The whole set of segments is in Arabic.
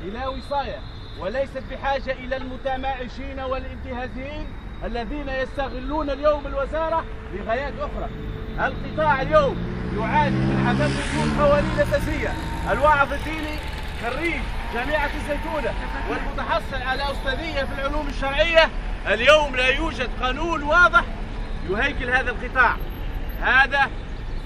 إلى وصاية، وليست بحاجة إلى المتماعشين والانتهازيين الذين يستغلون اليوم الوزارة لغايات أخرى. القطاع اليوم يعاني من عدم وجود قوانين أساسية. الواعظ الديني خريج جامعة الزيتونة والمتحصل على أستاذية في العلوم الشرعية، اليوم لا يوجد قانون واضح يهيكل هذا القطاع. هذا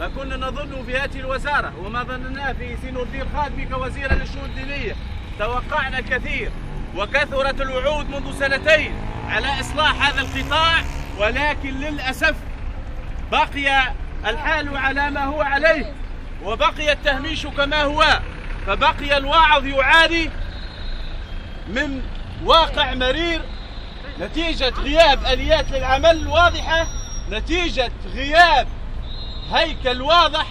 ما كنا نظنه في هذه الوزارة وما ظنناه في سي الدين خادمي كوزيرا للشؤون الدينية. توقعنا الكثير وكثرت الوعود منذ سنتين على إصلاح هذا القطاع، ولكن للأسف بقي الحال على ما هو عليه وبقي التهميش كما هو، فبقي الواعظ يعاني من واقع مرير نتيجة غياب آليات للعمل الواضحة، نتيجة غياب هيكل واضح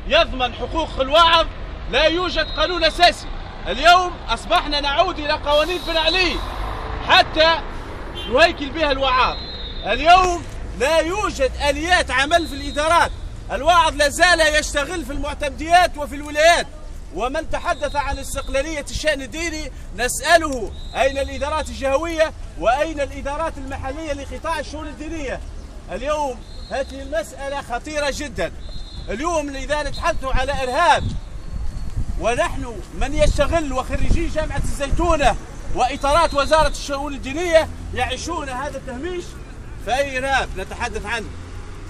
يضمن حقوق الواعظ. لا يوجد قانون أساسي. اليوم أصبحنا نعود إلى قوانين بن علي حتى نهيكل بها الوعاظ. اليوم لا يوجد آليات عمل في الإدارات. الواعظ لا زال يشتغل في المعتمديات وفي الولايات. ومن تحدث عن استقلالية الشأن الديني نسأله أين الإدارات الجهوية وأين الإدارات المحلية لقطاع الشؤون الدينية؟ اليوم هذه المسألة خطيرة جدا. اليوم إذا نتحدث على إرهاب ونحن من يشتغل وخريجي جامعة الزيتونة وإطارات وزارة الشؤون الدينية يعيشون هذا التهميش، فأي إرهاب نتحدث عنه؟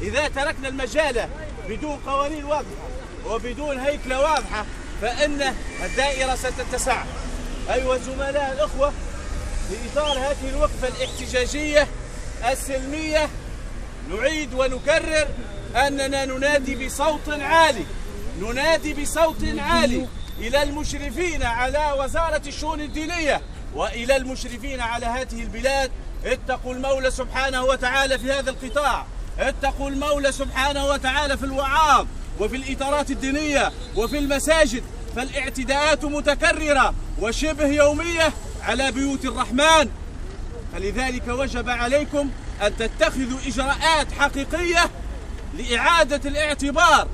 إذا تركنا المجال بدون قوانين واضحة وبدون هيكلة واضحة فإن الدائرة ستتسع. أيها الزملاء الأخوة، في إطار هذه الوقفة الاحتجاجية السلمية نعيد ونكرر أننا ننادي بصوت عالي إلى المشرفين على وزارة الشؤون الدينية وإلى المشرفين على هذه البلاد: اتقوا المولى سبحانه وتعالى في هذا القطاع، اتقوا المولى سبحانه وتعالى في الوعاظ وفي الإطارات الدينية وفي المساجد، فالاعتداءات متكررة وشبه يومية على بيوت الرحمن. فلذلك وجب عليكم أن تتخذوا إجراءات حقيقية لإعادة الاعتبار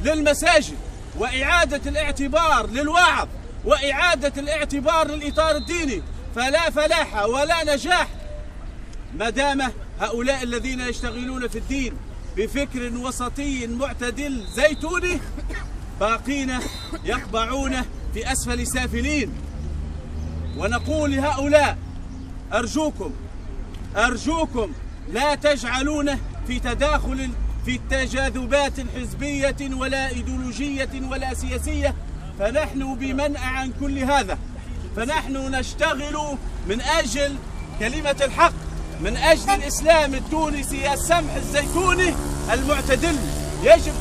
للمساجد وإعادة الاعتبار للوعظ وإعادة الاعتبار للإطار الديني. فلا فلاح ولا نجاح ما دام هؤلاء الذين يشتغلون في الدين بفكر وسطي معتدل زيتوني باقين يقبعون في أسفل سافلين. ونقول لهؤلاء: أرجوكم لا تجعلون في تداخل في تجاذبات حزبية ولا إيديولوجية ولا سياسية، فنحن بمنأى عن كل هذا. فنحن نشتغل من أجل كلمة الحق، من أجل الإسلام التونسي السمح الزيتوني المعتدل. يجب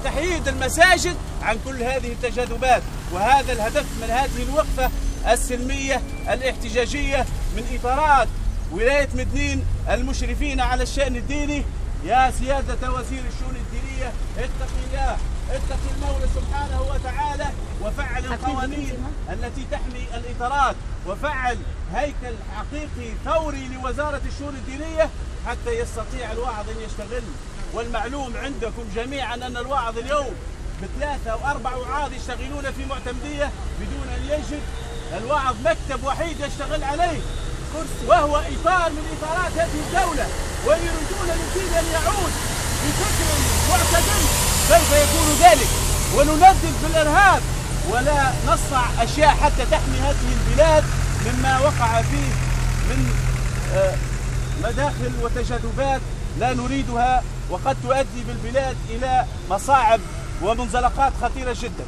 تحييد المساجد عن كل هذه التجاذبات، وهذا الهدف من هذه الوقفة السلمية الاحتجاجية من إطارات ولاية مدنين المشرفين على الشأن الديني. يا سيادة وزير الشؤون الدينية، اتق الله، اتق المولى سبحانه وتعالى، وفعل القوانين التي تحمي الإطارات، وفعل هيكل حقيقي ثوري لوزارة الشؤون الدينية حتى يستطيع الواعظ أن يشتغل. والمعلوم عندكم جميعا أن الواعظ اليوم ب3 أو 4 وعاظ يشتغلون في معتمدية بدون أن يجد الواعظ مكتب وحيد يشتغل عليه، وهو إطار من إطارات هذه الدولة، ويريدون للدين أن يعود بفكر معتدل. كيف يكون ذلك؟ ونندد بالإرهاب ولا نصنع أشياء حتى تحمي هذه البلاد مما وقع فيه من مداخل وتجاذبات لا نريدها، وقد تؤدي بالبلاد إلى مصاعب ومنزلقات خطيرة جدا.